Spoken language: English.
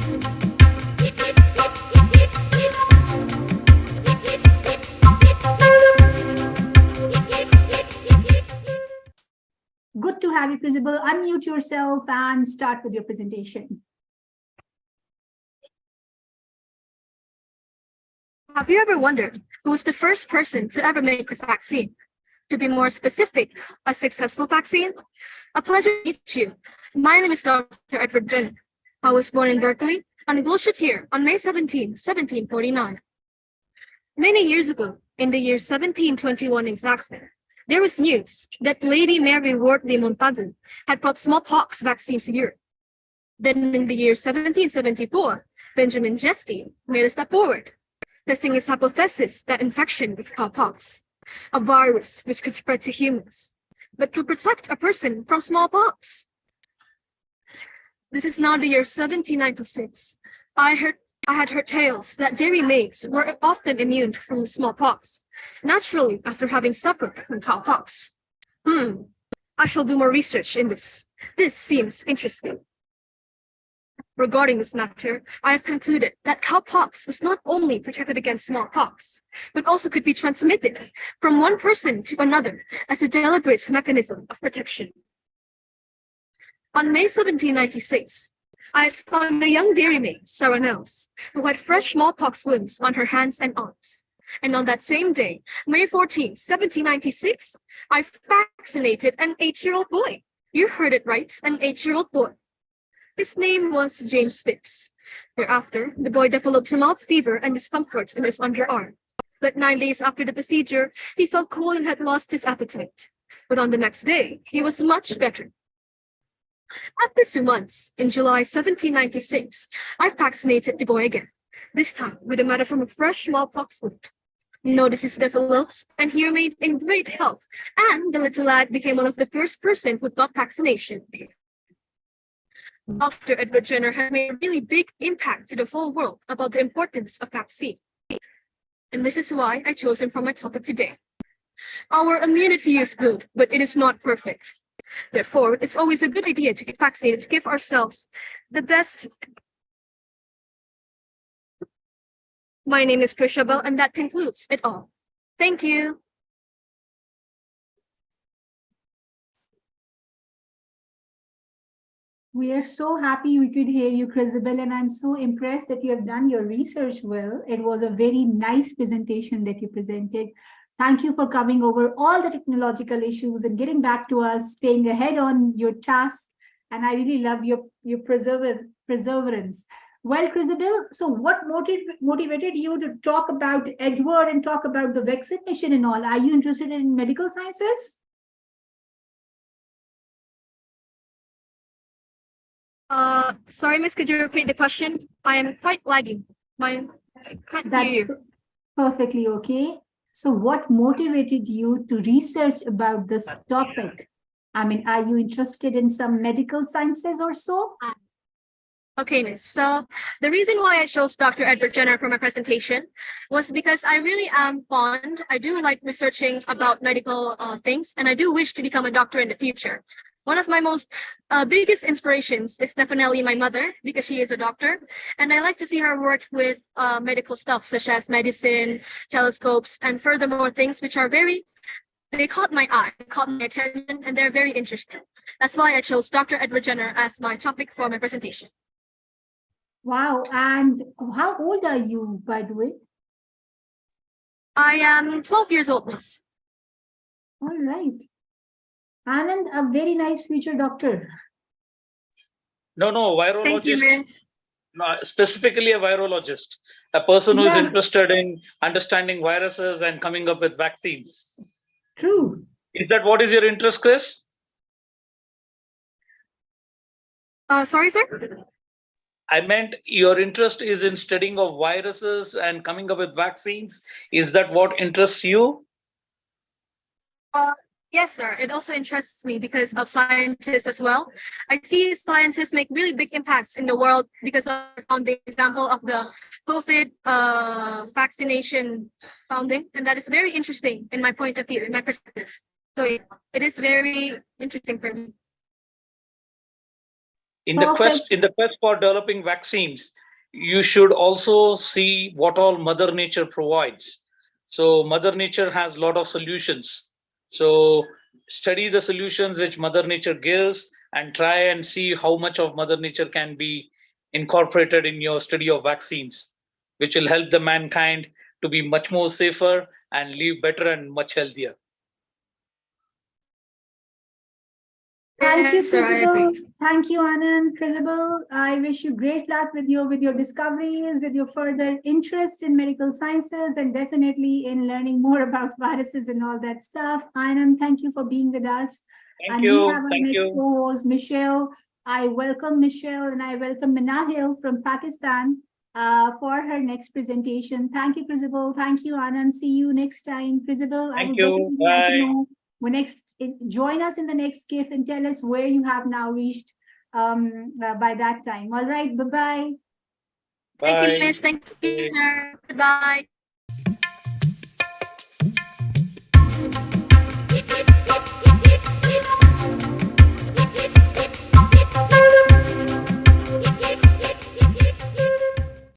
Good to have you, Chrisyabel. Unmute yourself and start with your presentation. Have you ever wondered who was the first person to ever make a vaccine? To be more specific, a successful vaccine? A pleasure to meet you. My name is Dr. Edward Jenner. I was born in Berkeley on Gloucester on May 17, 1749. Many years ago, in the year 1721 exactly, there was news that Lady Mary Wortley Montagu had brought smallpox vaccines to Europe. Then in the year 1774, Benjamin Jesty made a step forward, testing his hypothesis that infection with cowpox, a virus which could spread to humans, but could protect a person from smallpox. This is now the year 1796. I had heard tales that dairy maids were often immune from smallpox, naturally after having suffered from cowpox. I shall do more research in this. This seems interesting. Regarding this matter, I have concluded that cowpox was not only protected against smallpox, but also could be transmitted from one person to another as a deliberate mechanism of protection. On May 1796, I had found a young dairymaid, Sarah Nels, who had fresh smallpox wounds on her hands and arms. And on that same day, May 14, 1796, I vaccinated an 8-year-old boy. You heard it right, an 8-year-old boy. His name was James Phipps. Thereafter, the boy developed a mild fever and discomfort in his underarm. But 9 days after the procedure, he felt cold and had lost his appetite. But on the next day, he was much better. After 2 months, in July 1796, I vaccinated the boy again, this time with a matter from a fresh smallpox wound. No disease developed, and he remained in great health, and the little lad became one of the first person who got vaccination. Dr. Edward Jenner had made a really big impact to the whole world about the importance of vaccine. And this is why I chose him for my topic today. Our immunity is good, but it is not perfect. Therefore, it's always a good idea to get vaccinated to give ourselves the best. My name is Chrisyabel, and that concludes it all. Thank you. We are so happy we could hear you, Chrisyabel, and I'm so impressed that you have done your research well. It was a very nice presentation that you presented. Thank you for coming over all the technological issues and getting back to us, staying ahead on your task. And I really love your perseverance. Well, Chrisyabel, so what motivated you to talk about Edward and talk about the vaccination and all? Are you interested in medical sciences? Sorry, miss, could you repeat the question? I am quite lagging. I can't hear you. That's perfectly okay. So what motivated you to research about this topic? I mean, are you interested in some medical sciences or so? Okay, miss. So the reason why I chose Dr. Edward Jenner for my presentation was because I really am fond. I do like researching about medical things, and I do wish to become a doctor in the future. One of my most biggest inspirations is definitely my mother, because she is a doctor, and I like to see her work with medical stuff such as medicine, telescopes, and furthermore things which are they caught my eye, caught my attention, and they're very interesting. That's why I chose Dr. Edward Jenner as my topic for my presentation. Wow, and how old are you, by the way? I am 12 years old, miss. All right. Anand, a very nice future doctor. No, virologist. Thank you, miss. No, specifically a virologist, a person who is interested in understanding viruses and coming up with vaccines. True. Is that what is your interest, Chris? Sorry, sir? I meant your interest is in studying of viruses and coming up with vaccines. Is that what interests you? Yes, sir. It also interests me because of scientists as well. I see scientists make really big impacts in the world because of the example of the COVID vaccination founding, and that is very interesting in my point of view, in my perspective. So it is very interesting for me. in the Perfect. quest for developing vaccines, you should also see what all Mother Nature provides. So Mother Nature has a lot of solutions. So study the solutions which Mother Nature gives and try and see how much of Mother Nature can be incorporated in your study of vaccines, which will help the mankind to be much more safer and live better and much healthier. Thank you, Yes, sir, I Chrisyabel. agree. Thank you, Anand. Chrisyabel, I wish you great luck with your discoveries, with your further interest in medical sciences, and definitely in learning more about viruses and all that stuff. Anand, thank you for being with us. Thank And you. we have our Thank next you. co-host, Michelle. I welcome Michelle and I welcome Minahil from Pakistan for her next presentation. Thank you, Chrisyabel. Thank you, Anand. See you next time. Chrisyabel, I Thank would you. definitely like to Bye. know. Join us in the next GIF and tell us where you have now reached by that time. All right, bye-bye. Thank you, Bye. Miss. Thank you, sir. Goodbye.